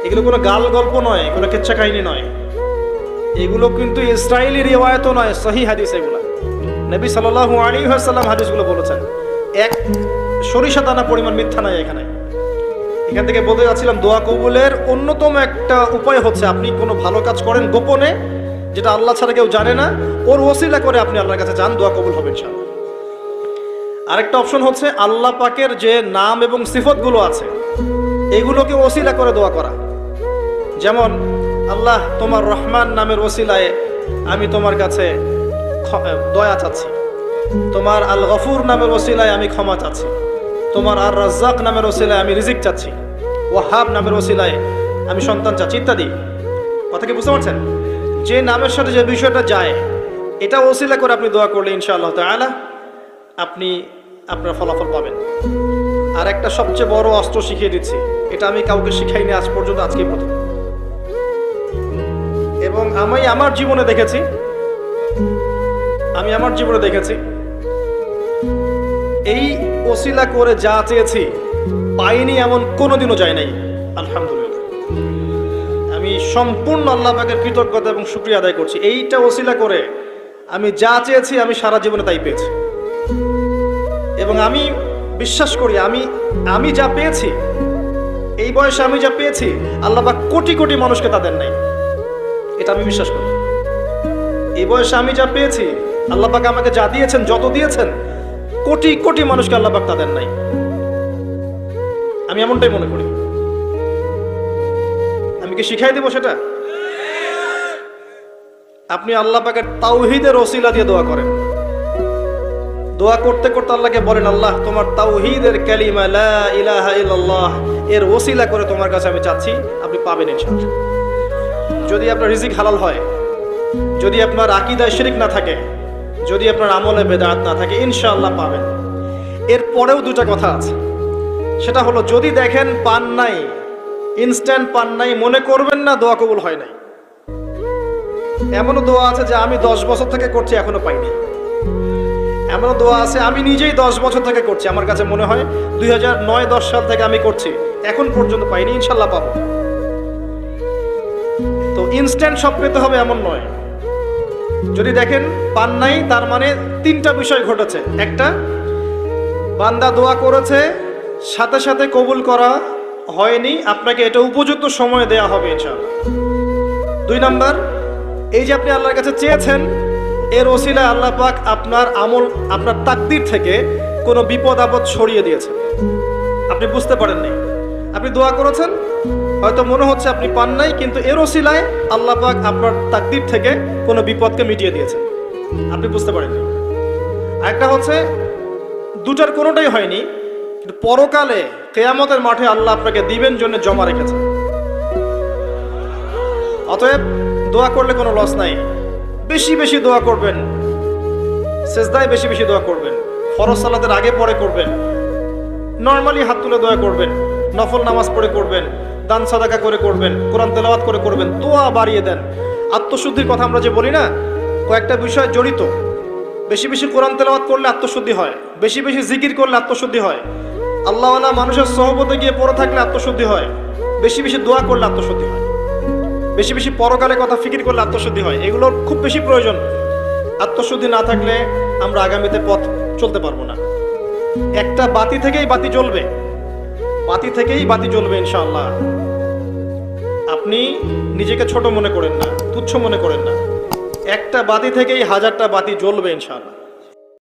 এগুলো কোনো গাল গল্প নয়, কোনো কেচ্ছা কাহিনী নয়, এগুলো কিন্তু ইসরায়েলি রিওয়ায়াতও নয়, সহিহ হাদিস এগুলো। নবী সাল্লাল্লাহু আলাইহি ওয়াসাল্লাম হাদিসগুলো বলেছেন, এক সরিষা দানা পরিমাণ মিথ্যা নাই এখানে। এখান থেকে বলতে যাচ্ছিলাম, দোয়া কবুলের অন্যতম একটা উপায় হচ্ছে আপনি কোনো ভালো কাজ করেন গোপনে, যেটা আল্লাহ ছাড়া কেউ জানে না, ওর ওসিলা করে আপনি আল্লাহর কাছে যান, দোয়া কবুল হবে ইনশাআল্লাহ। আরেকটা অপশন হচ্ছে আল্লাহ পাকের যে নাম এবং সিফতগুলো আছে এগুলোকে ওসিলা করে দোয়া করা। যেমন, আল্লাহ তোমার রহমান নামের ওসিলায় আমি তোমার কাছে দয়া চাচ্ছি, তোমার আল গফুর নামের ওসিলায় আমি ক্ষমা চাচ্ছি, তোমার আর রাজ্জাক নামের ওসিলায় আমি রিজিক চাচ্ছি, ওয়াহাব নামের ওসিলায় আমি সন্তান চাচ্ছি, ইত্যাদি। কথা কি বুঝতে পারছেন? যে নামের সাথে যে বিষয়টা যায় এটা ওসিলা করে আপনি দোয়া করলে ইনশাআল্লাহ তাআলা আপনি আপনার ফলাফল পাবেন। আর একটা সবচেয়ে বড় অস্ত্র শিখিয়ে দিচ্ছি, এটা আমি কাউকে শিখাইনি আজ পর্যন্ত, আজকে প্রথম, এবং আমি আমার জীবনে দেখেছি এই ওসিলা করে যা চেয়েছি পাইনি এমন কোনোদিনও যায় নাই, আলহামদুলিল্লাহ। আমি সম্পূর্ণ আল্লাহ পাকের কৃতজ্ঞতা এবং শুকরিয়া আদায় করছি। এইটা ওসিলা করে আমি যা চেয়েছি আমি সারা জীবনে তাই পেয়েছি, এবং আমি বিশ্বাস করি আমি যা পেয়েছি, এই বয়সে আমি যা পেয়েছি আল্লাহ পাক কোটি কোটি মানুষকে তা দেন নাই, এটা আমি বিশ্বাস করি। এই বয়সে আমি যা পেয়েছি আল্লাহ পাক আমাকে যা দিয়েছেন, যত দিয়েছেন, কোটি কোটি মানুষকে আল্লাহ পাক তা দেন নাই, আমি এমনটাই মনে করি। আমি কি শিখাই দেব সেটা? আপনি আল্লাহ পাকের তাওহীদের ওসিলা দিয়ে দোয়া করেন, দোয়া করতে করতে আল্লাহকে বলেন, আল্লাহ তোমার তাওহীদের কালিমা লা ইলাহা ইল্লাল্লাহ এর ওসিলা করে তোমার কাছে আমি চাচ্ছি, আপনি পাবেন ইনশাআল্লাহ। যদি আপনার রিজিক হালাল হয়, যদি আপনার আকীদায় শিরক না থাকে, যদি আপনার আমলে বেদাত না থাকে, ইনশাআল্লাহ পাবেন। এরপরেও দুটা কথা আছে, সেটা হলো যদি দেখেন পান নাই, ইনস্ট্যান্ট পান নাই, মনে করবেন না দোয়া কবুল হয় নাই। এমনও দোয়া আছে যে আমি 10 বছর থেকে করছি এখনো পাইনি। এমনও দোয়া আছে আমি নিজেই 10 বছর থেকে করছি, আমার কাছে মনে হয় 2009-10 সাল থেকে আমি করছি, এখন পর্যন্ত পাইনি, ইনশাল্লাহ পাবো। তো ইনস্ট্যান্ট সব পেতে হবে এমন নয়। যদি দেখেন পান নাই, তার মানে 3টা বিষয় ঘটেছে। একটা, বান্দা দোয়া করেছে, সাথে সাথে কবুল করা হয়নি, আপনাকে এটা উপযুক্ত সময় দেয়া হবে ইনশাআল্লাহ। 2 নাম্বার, এই যে আপনি আল্লাহর কাছে চেয়েছেন, এর ওসিলায় আল্লাহ পাক আপনার আমল, আপনার তাকদীর থেকে কোনো বিপদ আপদ সরিয়ে দিয়েছেন, আপনি বুঝতে পারেননি। আপনি দোয়া করেছেন, হয়তো মনে হচ্ছে আপনি পান নাই, কিন্তু এর ওসিলায় আল্লাহ পাক আপনার তাকদীর থেকে কোনো বিপদকে মিটিয়ে দিয়েছেন, আপনি বুঝতে পারেননি। আরেকটা হচ্ছে, দুটার কোনোটাই হয়নি, কিন্তু পরকালে কিয়ামতের মাঠে আল্লাহ আপনাকে দিবেন জন্য জমা রেখেছেন। অতএব দোয়া করলে কোনো লস নাই, বেশি বেশি দোয়া করবেন, সেজদায় বেশি বেশি দোয়া করবেন, ফরজ সালাতের আগে পরে করবেন, নরমালি হাত তুলে দোয়া করবেন, নফল নামাজ পড়ে করবেন, দান সাদাকা করে করবেন, কোরআন তেলাওয়াত করে করবেন, দোয়া বাড়িয়ে দেন। আত্মশুদ্ধির কথা আমরা যে বলি না, কয়েকটা বিষয় জড়িত। বেশি বেশি কোরআন তেলাওয়াত করলে আত্মশুদ্ধি হয়, বেশি বেশি জিকির করলে আত্মশুদ্ধি হয়, আল্লাহওয়ালা মানুষের সহবতে গিয়ে পড়ে থাকলে আত্মশুদ্ধি হয়, বেশি বেশি দোয়া করলে আত্মশুদ্ধি হয়, বেশি বেশি পরকালের কথা ফিকির করলে আত্মশুদ্ধি হয়। এগুলোর খুব বেশি প্রয়োজন। আত্মশুদ্ধি না থাকলে আমরা আগামীতে পথ চলতে পারবো না। একটা বাতি থেকেই বাতি জ্বলবে, বাতি থেকেই বাতি জ্বলবে ইনশাআল্লাহ। আপনি নিজেকে ছোট মনে করেন না, তুচ্ছ মনে করেন না, একটা বাতি থেকেই 1000টা বাতি জ্বলবে ইনশাআল্লাহ।